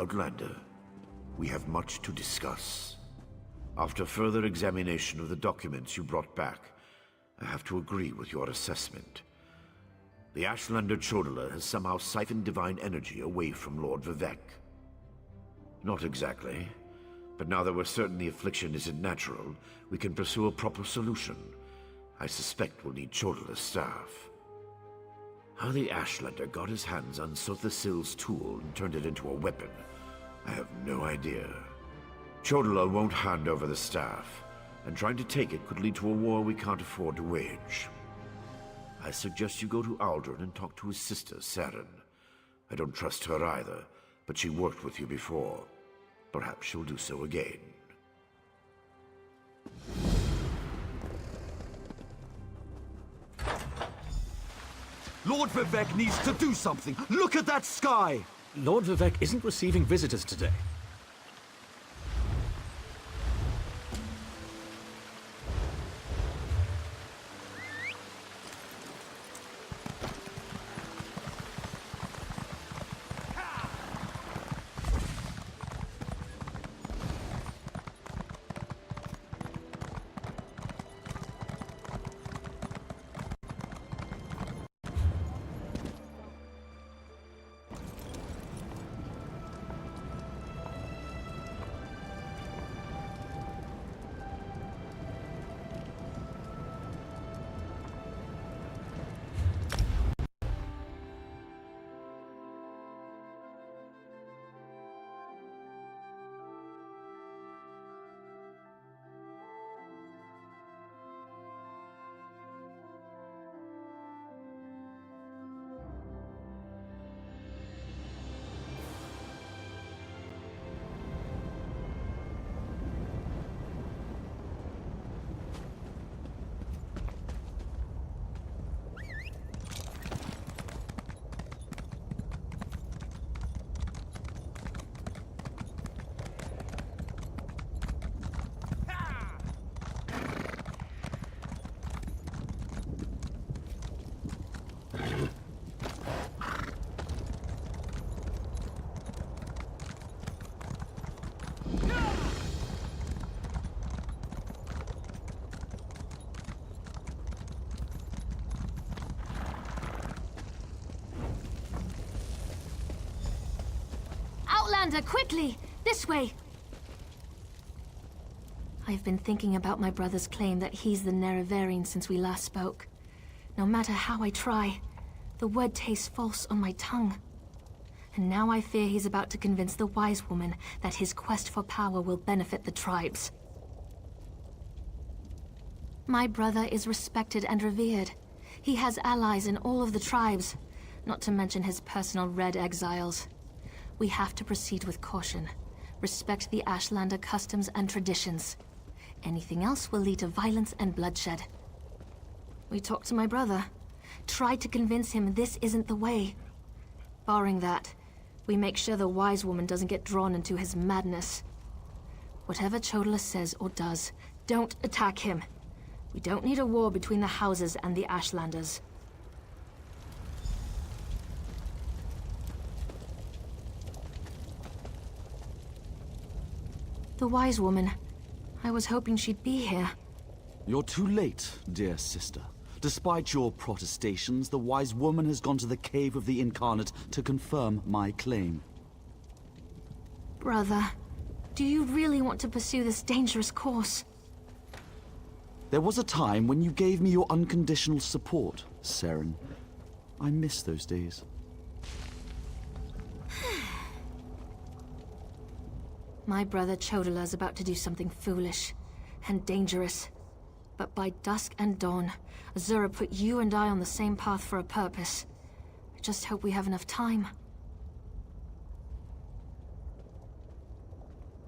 Outlander, we have much to discuss. After further examination of the documents you brought back, I have to agree with your assessment. The Ashlander Chodala has somehow siphoned divine energy away from Lord Vivek. Not exactly, but now that we're certain the affliction isn't natural, we can pursue a proper solution. I suspect we'll need Chodala's staff. How the Ashlander got his hands on Sothasil's tool and turned it into a weapon, I have no idea. Chodala won't hand over the staff, and trying to take it could lead to a war we can't afford to wage. I suggest you go to Aldrin and talk to his sister, Saren. I don't trust her either, but she worked with you before. Perhaps she'll do so again. Lord Vivek needs to do something! Look at that sky! Lord Vivek isn't receiving visitors today. Outlander, quickly! This way! I've been thinking about my brother's claim that he's the Nerevarine since we last spoke. No matter how I try, the word tastes false on my tongue. And now I fear he's about to convince the wise woman that his quest for power will benefit the tribes. My brother is respected and revered. He has allies in all of the tribes, not to mention his personal Red Exiles. We have to proceed with caution. Respect the Ashlander customs and traditions. Anything else will lead to violence and bloodshed. We talked to my brother. Tried to convince him this isn't the way. Barring that, we make sure the wise woman doesn't get drawn into his madness. Whatever Chodala says or does, don't attack him. We don't need a war between the houses and the Ashlanders. The wise woman. I was hoping she'd be here. You're too late, dear sister. Despite your protestations, the wise woman has gone to the Cave of the Incarnate to confirm my claim. Brother, do you really want to pursue this dangerous course? There was a time when you gave me your unconditional support, Saren. I miss those days. My brother Chodala's about to do something foolish and dangerous. But by dusk and dawn, Azura put you and I on the same path for a purpose. I just hope we have enough time.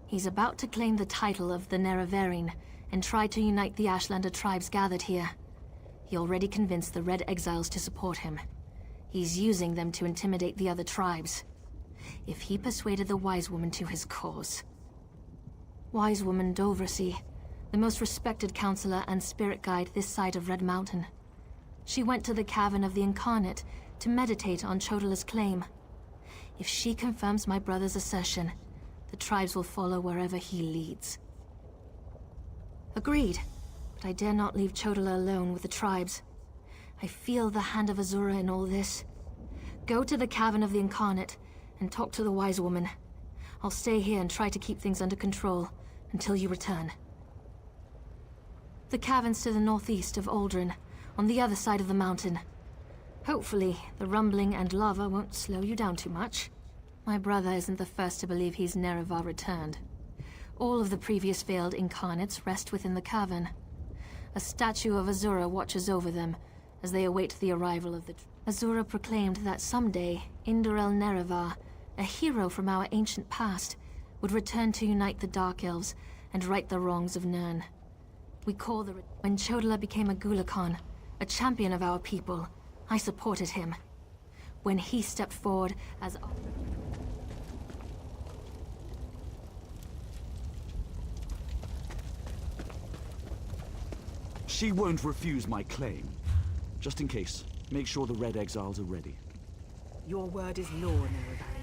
He's about to claim the title of the Nerevarine and try to unite the Ashlander tribes gathered here. He already convinced the Red Exiles to support him. He's using them to intimidate the other tribes. If he persuaded the Wise Woman to his cause. Wise Woman Dovrasi, the most respected counselor and spirit guide this side of Red Mountain. She went to the Cavern of the Incarnate to meditate on Chodala's claim. If she confirms my brother's assertion, the tribes will follow wherever he leads. Agreed, but I dare not leave Chodala alone with the tribes. I feel the hand of Azura in all this. Go to the Cavern of the Incarnate and talk to the Wise Woman. I'll stay here and try to keep things under control until you return. The cavern's to the northeast of Aldrin, on the other side of the mountain. Hopefully, the rumbling and lava won't slow you down too much. My brother isn't the first to believe he's Nerevar returned. All of the previous failed incarnates rest within the cavern. A statue of Azura watches over them as they await the arrival of the... Azura proclaimed that someday, Indorel Nerevar, a hero from our ancient past, would return to unite the Dark Elves and right the wrongs of Nirn. We call the... When Chodala became a Gulakhan, a champion of our people, I supported him. When he stepped forward as... She won't refuse my claim. Just in case, make sure the Red Exiles are ready. Your word is law, Nerevar.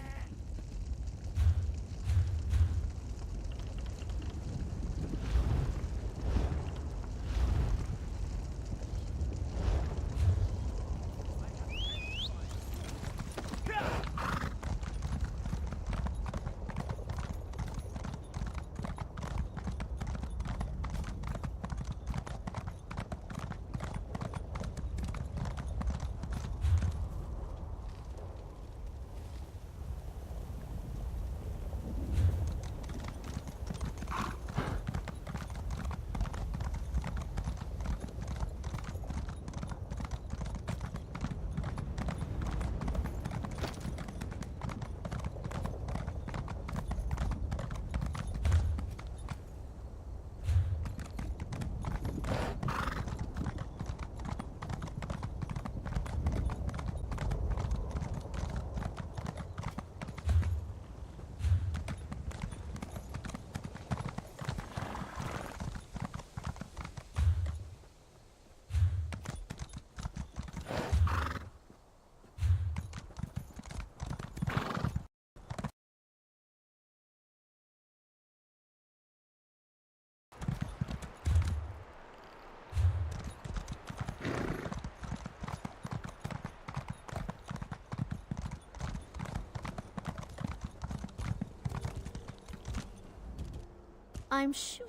I'm sure.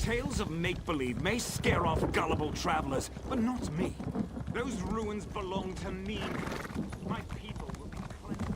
Tales of make-believe may scare off gullible travelers, but not me. Those ruins belong to me. My people will be cleansed.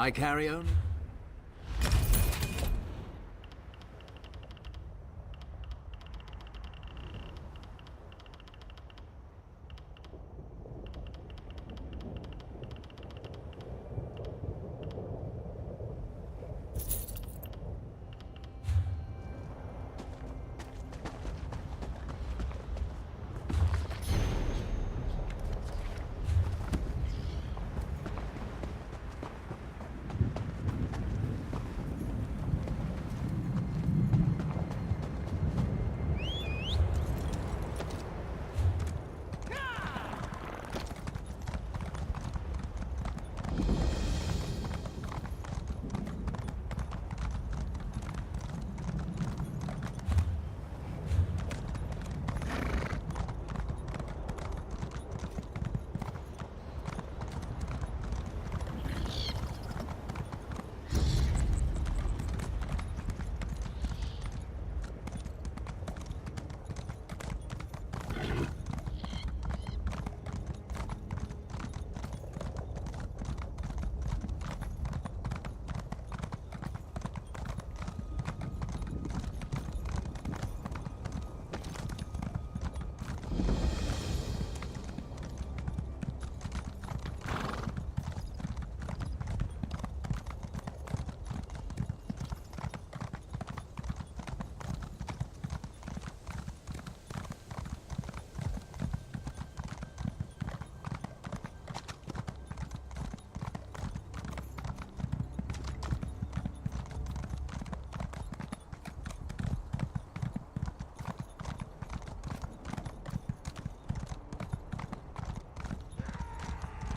I carry on?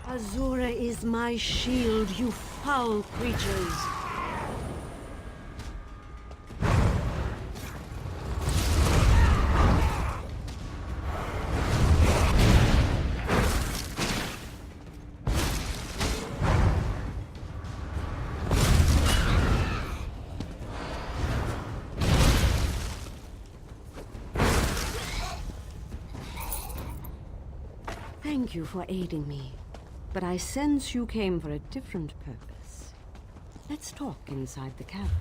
Azura is my shield, you foul creatures. Thank you for aiding me. But I sense you came for a different purpose. Let's talk inside the cavern.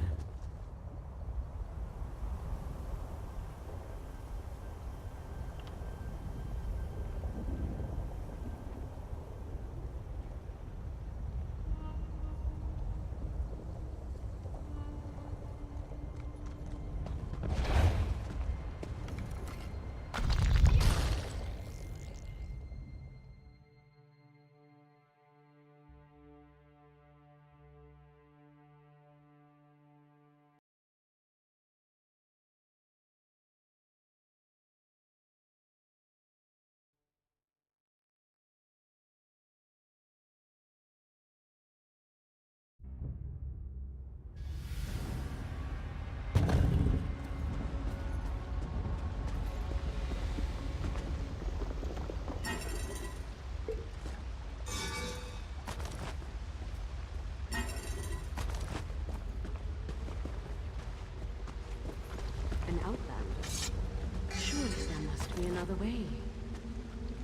Another way.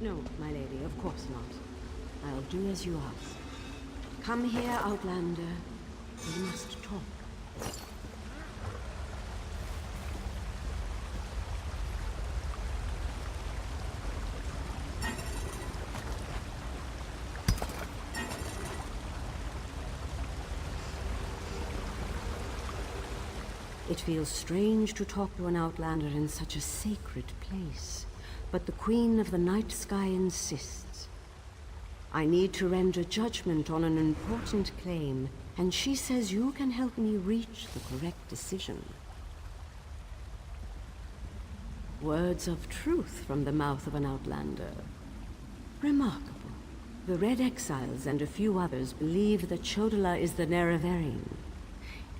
No, my lady, of course not. I'll do as you ask. Come here, Outlander. We must talk. It feels strange to talk to an Outlander in such a sacred place. But the Queen of the Night Sky insists. I need to render judgment on an important claim, and she says you can help me reach the correct decision. Words of truth from the mouth of an Outlander. Remarkable. The Red Exiles and a few others believe that Chodala is the Nerevarine.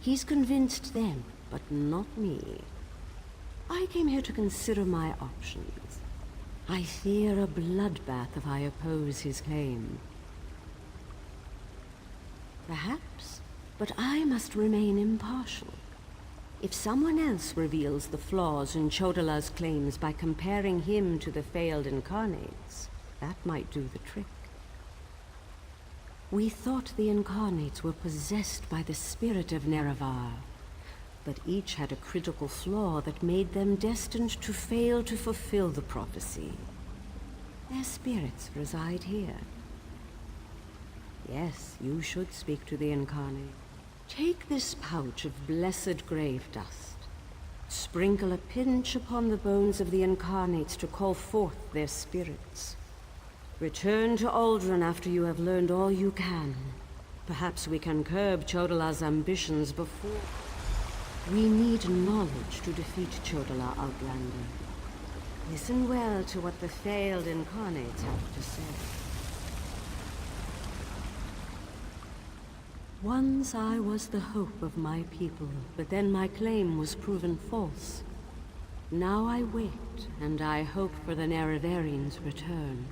He's convinced them, but not me. I came here to consider my options. I fear a bloodbath if I oppose his claim. Perhaps, but I must remain impartial. If someone else reveals the flaws in Chodala's claims by comparing him to the failed incarnates, that might do the trick. We thought the Incarnates were possessed by the spirit of Nerevar, but each had a critical flaw that made them destined to fail to fulfill the prophecy. Their spirits reside here. Yes, you should speak to the Incarnate. Take this pouch of blessed grave dust. Sprinkle a pinch upon the bones of the Incarnates to call forth their spirits. Return to Aldrin after you have learned all you can. Perhaps we can curb Chodala's ambitions before... We need knowledge to defeat Chodala, Outlander. Listen well to what the failed Incarnates have to say. Once I was the hope of my people, but then my claim was proven false. Now I wait, and I hope for the Nerevarines' return.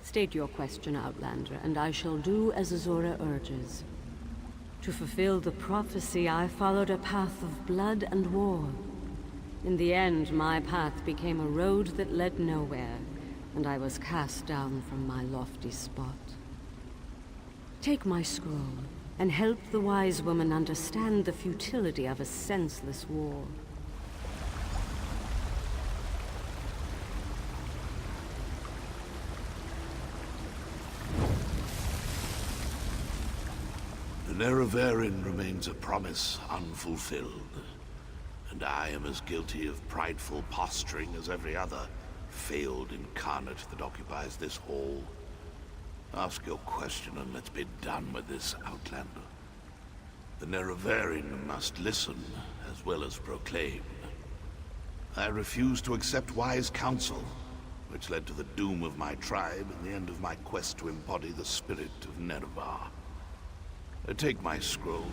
State your question, Outlander, and I shall do as Azora urges. To fulfill the prophecy, I followed a path of blood and war. In the end, my path became a road that led nowhere, and I was cast down from my lofty spot. Take my scroll, and help the wise woman understand the futility of a senseless war. The Nerevarine remains a promise unfulfilled, and I am as guilty of prideful posturing as every other failed incarnate that occupies this hall. Ask your question and let's be done with this, Outlander. The Nerevarine must listen as well as proclaim. I refuse to accept wise counsel, which led to the doom of my tribe and the end of my quest to embody the spirit of Nerevar. Take my scroll.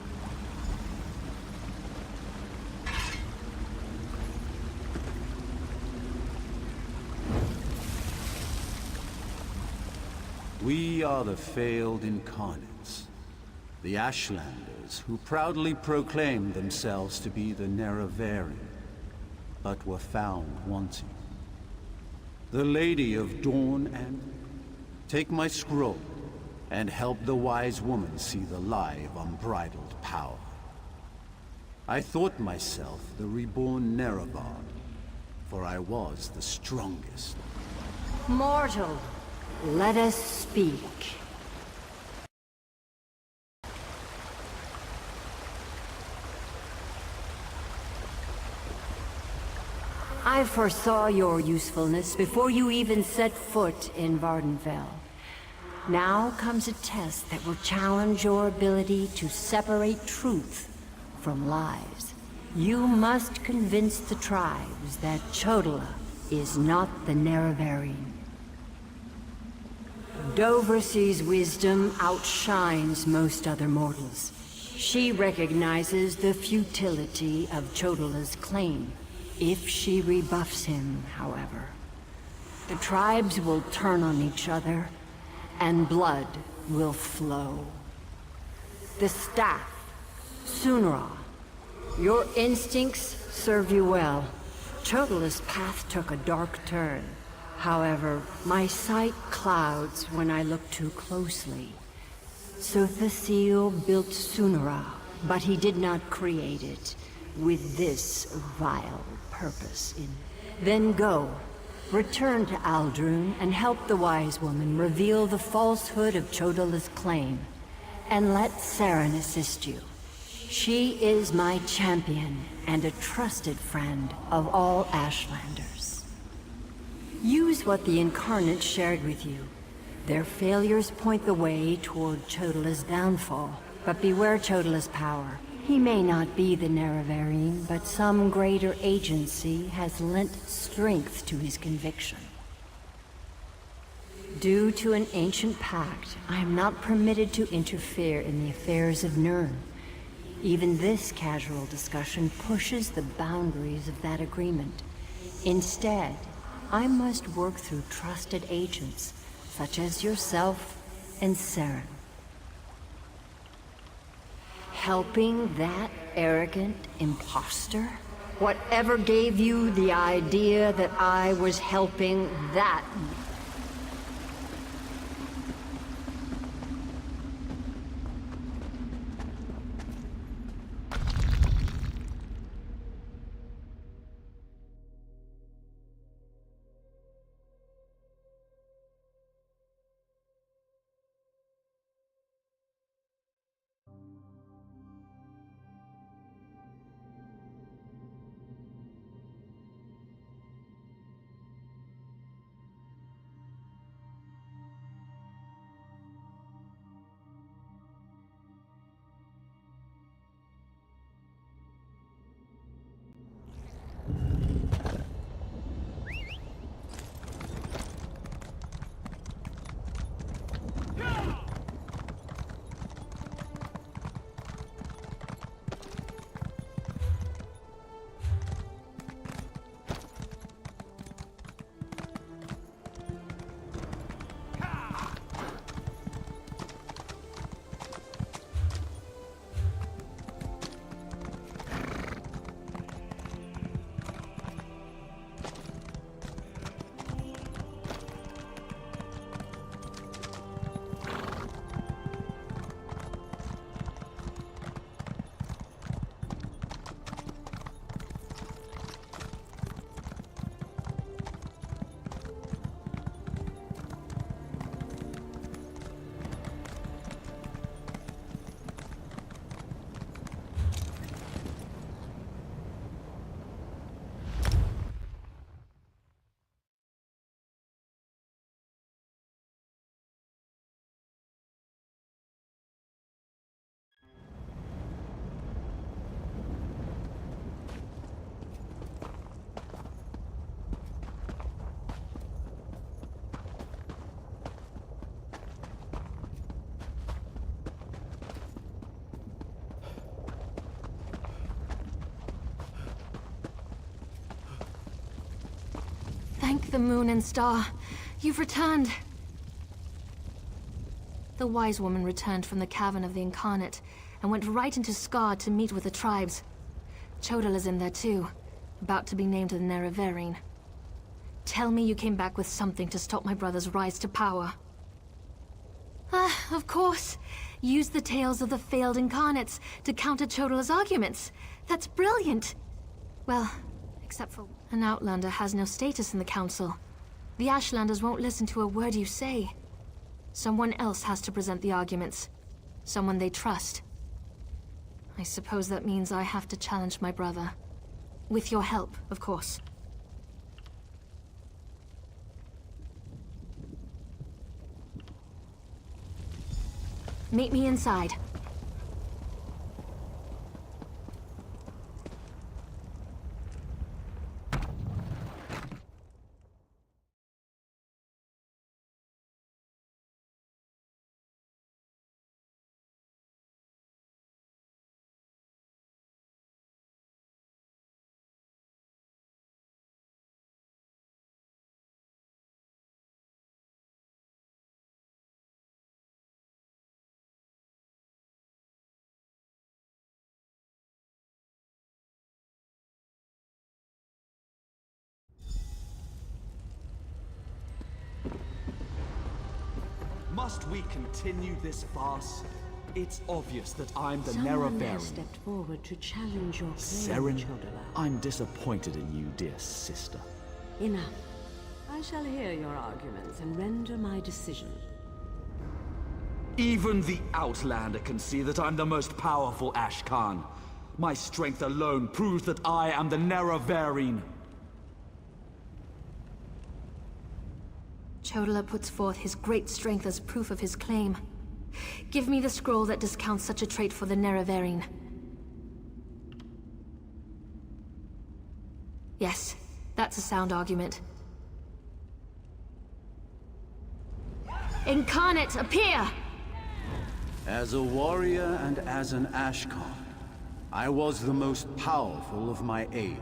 We are the failed incarnates, the Ashlanders who proudly proclaimed themselves to be the Nerevarine, but were found wanting. The Lady of Dawn and... Take my scroll, and help the wise woman see the lie of unbridled power. I thought myself the reborn Nerevar, for I was the strongest. Mortal, let us speak. I foresaw your usefulness before you even set foot in Vardenfell. Now comes a test that will challenge your ability to separate truth from lies. You must convince the tribes that Chodala is not the Nerevarine. Doversee's wisdom outshines most other mortals. She recognizes the futility of Chodala's claim. If she rebuffs him, however, the tribes will turn on each other, and blood will flow. The staff, Sunra, your instincts serve you well. Chodala's path took a dark turn. However, my sight clouds when I look too closely. Sothasil built Sunra, but he did not create it with this vile purpose in. Then go. Return to Aldrin and help the wise woman reveal the falsehood of Chodala's claim. And let Saren assist you. She is my champion and a trusted friend of all Ashlanders. Use what the Incarnate shared with you. Their failures point the way toward Chodala's downfall. But beware Chodala's power. He may not be the Nerevarine, but some greater agency has lent strength to his conviction. Due to an ancient pact, I am not permitted to interfere in the affairs of Nirn. Even this casual discussion pushes the boundaries of that agreement. Instead, I must work through trusted agents, such as yourself and Saren. Helping that arrogant imposter? Whatever gave you the idea that I was helping that? Thank the moon and star. You've returned. The wise woman returned from the cavern of the Incarnate and went right into Scar to meet with the tribes. Chodala's in there too, about to be named the Nerevarine. Tell me you came back with something to stop my brother's rise to power. Ah, of course. Use the tales of the failed Incarnates to counter Chodala's arguments. That's brilliant. Well, except for an Outlander has no status in the Council. The Ashlanders won't listen to a word you say. Someone else has to present the arguments. Someone they trust. I suppose that means I have to challenge my brother. With your help, of course. Meet me inside. Must we continue this farce? It's obvious that I'm the Someone there Nerevarine. stepped forward to challenge your claim, Seren, Chodala. I'm disappointed in you, dear sister. Enough. I shall hear your arguments and render my decision. Even the Outlander can see that I'm the most powerful Ashkan. My strength alone proves that I am the Nerevarine. Chodala puts forth his great strength as proof of his claim. Give me the scroll that discounts such a trait for the Nerevarine. Yes, that's a sound argument. Incarnate, appear! As a warrior and as an Ashkan, I was the most powerful of my age.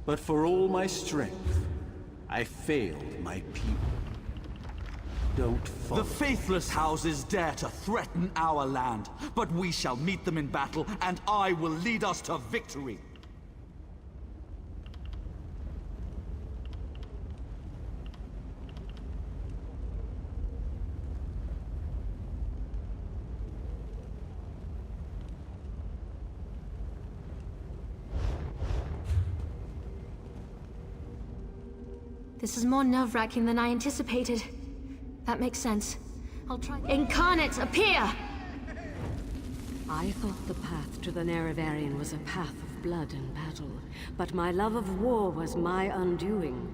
But for all my strength, I failed my people. Don't follow. The faithless houses dare to threaten our land, but we shall meet them in battle, and I will lead us to victory. This is more nerve-wracking than I anticipated. That makes sense. I'll try. Incarnate, appear! I thought the path to the Nerevarine was a path of blood and battle, but my love of war was my undoing.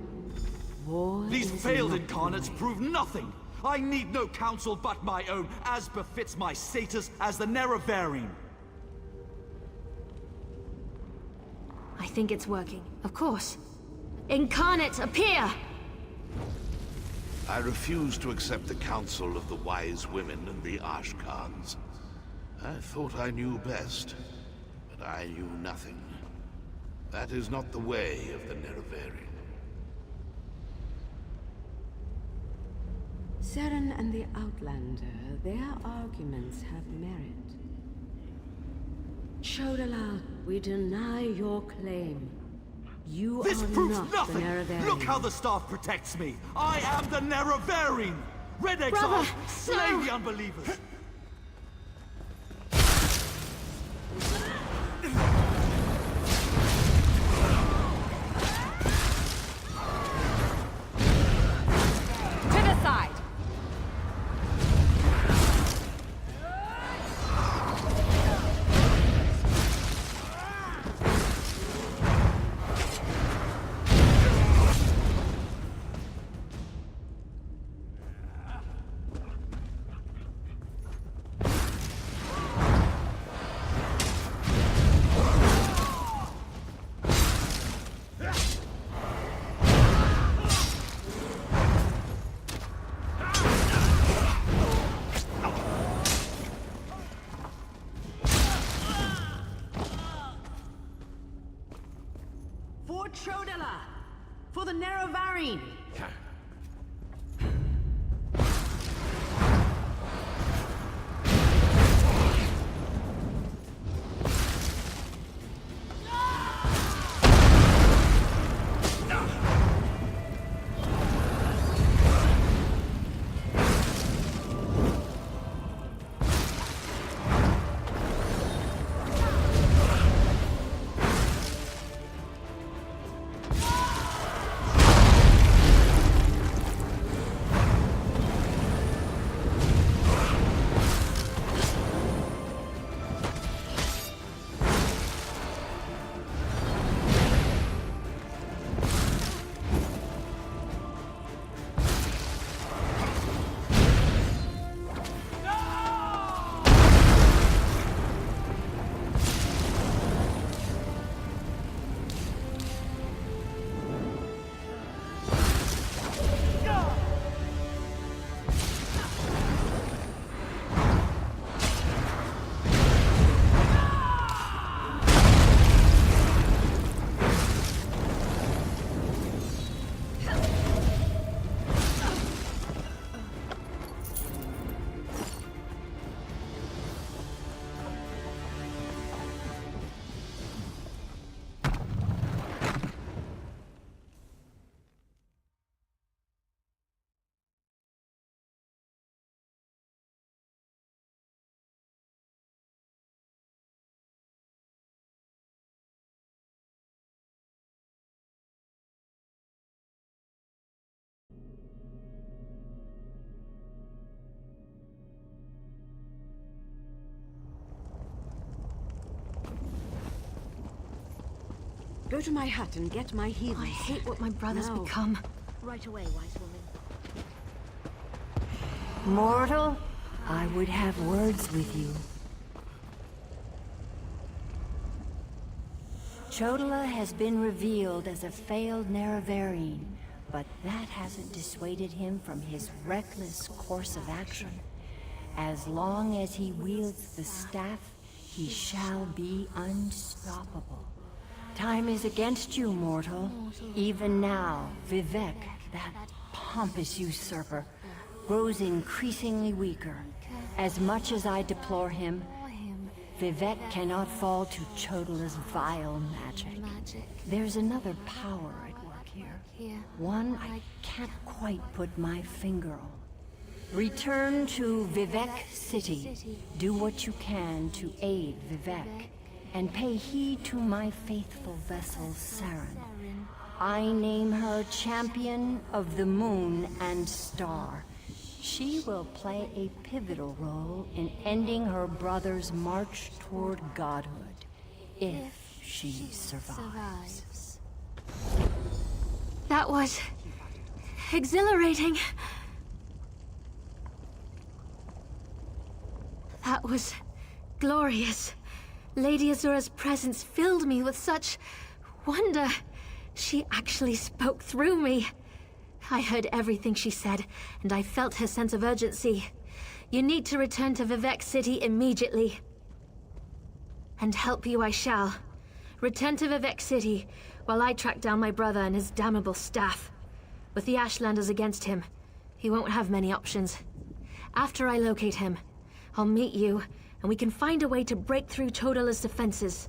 War These is failed not incarnates the way. prove nothing. I need no counsel but my own, as befits my status as the Nerevarine. I think it's working. Of course. Incarnate, appear! I refuse to accept the counsel of the wise women and the Ashkans. I thought I knew best, but I knew nothing. That is not the way of the Nerevarine. Seren and the Outlander, their arguments have merit. Chodala, we deny your claim. You This are proves not nothing! the Nerevarine. Look how the staff protects me! I am the Nerevarine! Red Exile, Brother, slay no! the unbelievers! To the side! For the Nerevarine! Go to my hut and get my healing. I hate what my brother's No. become. Right away, wise woman. Mortal, I would have words with you. Chodola has been revealed as a failed Nerevarine, but that hasn't dissuaded him from his reckless course of action. As long as he wields the staff, he shall be unstoppable. Time is against you, mortal. Even now, Vivek, that pompous usurper, grows increasingly weaker. As much as I deplore him, Vivek cannot fall to Chodola's vile magic. There's another power at work here. One I can't quite put my finger on. Return to Vivek City. Do what you can to aid Vivek. And pay heed to my faithful vessel, Saren. I name her Champion of the Moon and Star. She will play a pivotal role in ending her brother's march toward godhood, if she survives. That was exhilarating. That was glorious. Lady Azura's presence filled me with such wonder. She actually spoke through me. I heard everything she said, and I felt her sense of urgency. You need to return to Vivek City immediately. And help you I shall. Return to Vivek City, while I track down my brother and his damnable staff. With the Ashlanders against him, he won't have many options. After I locate him, I'll meet you, and we can find a way to break through Chodola's defenses.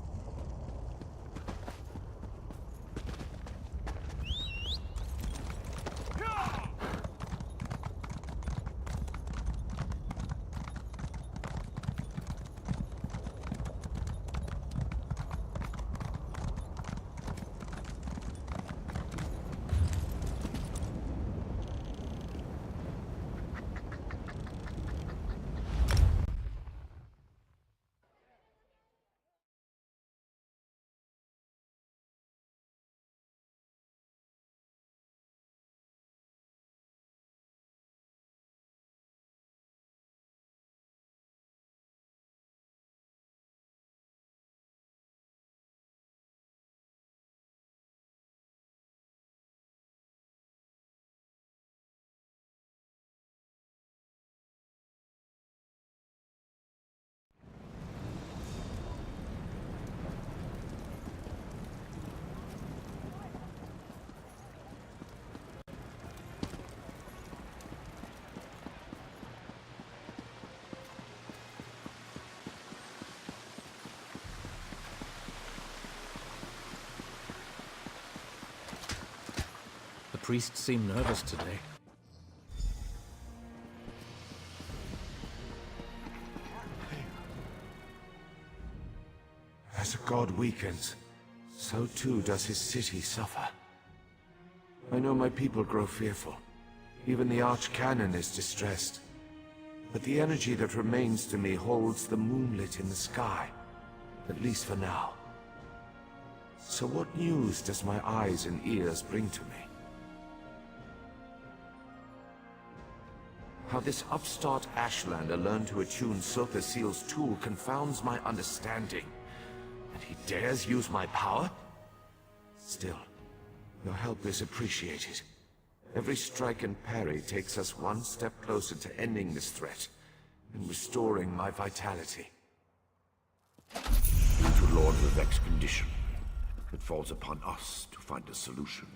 priests seem nervous today. As a god weakens, so too does his city suffer. I know my people grow fearful. Even the Archcanon is distressed. But the energy that remains to me holds the moonlit in the sky, at least for now. So what news does my eyes and ears bring to me? How this upstart Ashlander learned to attune Sotha Seal's tool confounds my understanding. And he dares use my power? Still, your help is appreciated. Every strike and parry takes us one step closer to ending this threat and restoring my vitality. Due to Lord Vivek's condition, it falls upon us to find a solution.